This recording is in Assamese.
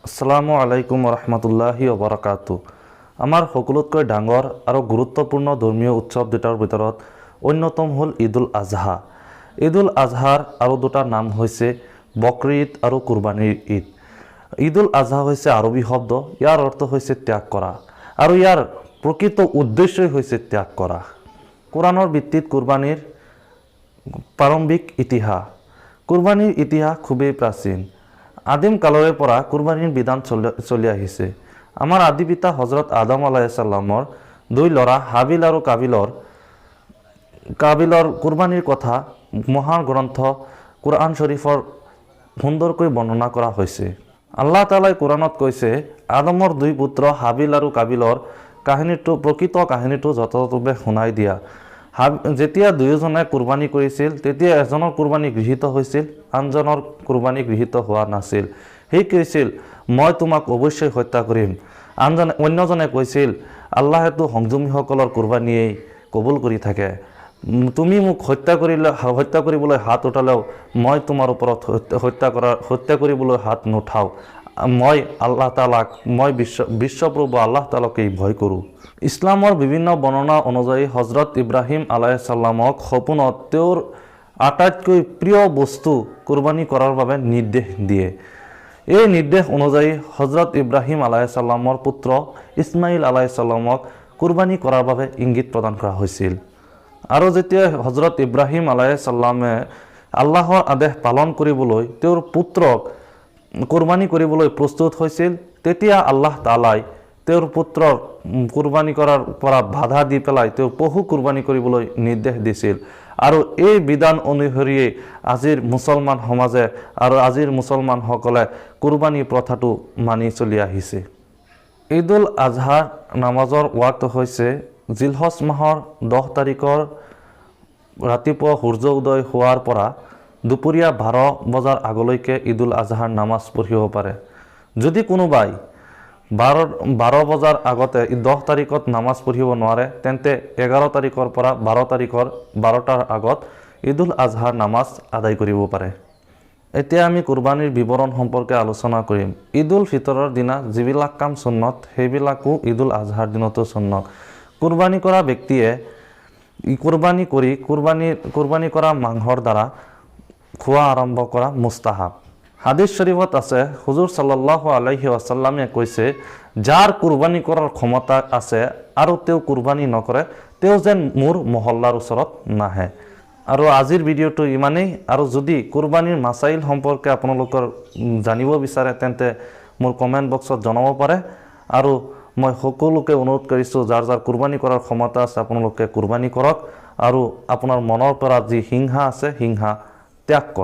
আসসালামু আলাইকুম ৰহমতুল্লাহি ওবৰাকাতু। আমাৰ সকলোতকৈ ডাঙৰ আৰু গুৰুত্বপূৰ্ণ ধৰ্মীয় উৎসৱ দুটাৰ ভিতৰত অন্যতম হ'ল ঈদুল আজহা। ঈদুল আজহাৰ আৰু দুটা নাম হৈছে বকৰি ঈদ আৰু কুৰবানীৰ ঈদ। ঈদুল আজহা হৈছে আৰবী শব্দ, ইয়াৰ অৰ্থ হৈছে ত্যাগ কৰা আৰু ইয়াৰ প্ৰকৃত উদ্দেশ্যই হৈছে ত্যাগ কৰা। কোৰাণৰ ভিত্তিত কুৰবানীৰ প্ৰাৰম্ভিক ইতিহাস। কুৰবানীৰ ইতিহাস খুবেই প্ৰাচীন। আদিম কালৰে পৰা কুৰবানীৰ বিধান চলি আহিছে। আমাৰ আদি পিতা হজৰত আদম আলাইহিছসালামৰ দুই ল'ৰা হাবিল আৰু কাবিলৰ কুৰবানীৰ কথা মহান গ্ৰন্থ কোৰআন শৰীফৰ সুন্দৰকৈ বৰ্ণনা কৰা হৈছে। আল্লাহ তাআলাই কোৰআনত কৈছে, আদমৰ দুই পুত্ৰ হাবিল আৰু কাবিলৰ প্ৰকৃত কাহিনীটো যথাযথভাৱে শুনাই দিয়া। যেতিয়া দুয়োজনে কুৰবানী কৰিছিল তেতিয়া এজনৰ কুৰবানী গৃহীত হৈছিল, আনজনৰ কুৰবানী গৃহীত হোৱা নাছিল। সি কৈছিল, মই তোমাক অৱশ্যেই হত্যা কৰিম। অন্যজনে কৈছিল, আল্লাহেতো সংযমীসকলৰ কুৰবানীয়েই কবুল কৰি থাকে। তুমি মোক হত্যা কৰিবলৈ হাত উঠালেও মই তোমাৰ ওপৰত হত্যা কৰিবলৈ হাত নুঠাওঁ। মই আল্লাহ তাআলাক, মই বিশ্বপ্ৰভু আল্লাহ তাআলাকেই ভয় কৰোঁ। ইছলামৰ বিভিন্ন বৰ্ণনা অনুযায়ী হজৰত ইব্ৰাহিম আলাইহিছসালামক সপোনত তেওঁৰ আটাইতকৈ প্ৰিয় বস্তু কুৰবানী কৰাৰ বাবে নিৰ্দেশ দিয়ে। এই নিৰ্দেশ অনুযায়ী হজৰত ইব্ৰাহিম আলাইহিছসালামৰ পুত্ৰ ইছমাইল আলাইহিছসালামক কুৰবানী কৰাৰ বাবে ইংগিত প্ৰদান কৰা হৈছিল। আৰু যেতিয়া হজৰত ইব্ৰাহিম আলাইহিছসালামে আল্লাহৰ আদেশ পালন কৰিবলৈ তেওঁৰ পুত্ৰক কুৰবানী কৰিবলৈ প্ৰস্তুত হৈছিল, তেতিয়া আল্লাহ তাআলাই তেওঁৰ পুত্ৰৰ কুৰবানী কৰাৰ পৰা বাধা দি পেলাই তেওঁ পশু কুৰবানী কৰিবলৈ নিৰ্দেশ দিছিল। আৰু এই বিধান অনুসৰিয়ে আজিৰ মুছলমান সমাজে আৰু আজিৰ মুছলমানসকলে কুৰবানী প্ৰথাটো মানি চলি আহিছে। ঈদুল আজহাৰ নামাজৰ ৱাক্ত হৈছে জিলহজ মাহৰ 10 তাৰিখৰ ৰাতিপুৱা সূৰ্য উদয় হোৱাৰ পৰা দুপৰীয়া 12 বজাৰ আগলৈকে ঈদুল আজহাৰ নামাজ পঢ়িব পাৰে। যদি কোনোবাই 12 বজাৰ আগতে 10 তাৰিখত নামাজ পঢ়িব নোৱাৰে, তেন্তে 11 তাৰিখৰ পৰা 12 তাৰিখৰ 12টাৰ আগত ঈদুল আজহাৰ নামাজ আদায় কৰিব পাৰে। এতিয়া আমি কুৰবানীৰ বিৱৰণ সম্পৰ্কে আলোচনা কৰিম। ঈদুল ফিতৰৰ দিনা যিবিলাক কাম সুন্নত, সেইবিলাকো ঈদুল আজহাৰ দিনতো সুন্নত। কুৰবানী কৰা ব্যক্তিয়ে কুৰবানী কৰা মাংসৰ দ্বাৰা খোৱা আৰম্ভ কৰা মুস্তাহাব। হাদিছ শৰীফত আছে, হুজুৰ সাল্লাল্লাহু আলাইহি ওয়াসাল্লামে কৈছে, যাৰ কুৰবানী কৰাৰ ক্ষমতা আছে আৰু তেওঁ কুৰবানী নকৰে, তেওঁ যেন মোৰ মহল্লাৰ ওচৰত নাহে। আৰু আজিৰ ভিডিঅ'টো ইমানেই। আৰু যদি কুৰবানীৰ মাছাইল সম্পৰ্কে আপোনালোকৰ জানিব বিচাৰে, তেন্তে মোৰ কমেণ্ট বক্সত জনাব পাৰে। আৰু মই সকলোকে অনুৰোধ কৰিছোঁ, যাৰ কুৰবানী কৰাৰ ক্ষমতা আছে আপোনালোকে কুৰবানী কৰক আৰু আপোনাৰ মনৰ পৰা যি হিংসা আছে, হিংসা ত্যাগ কৰক।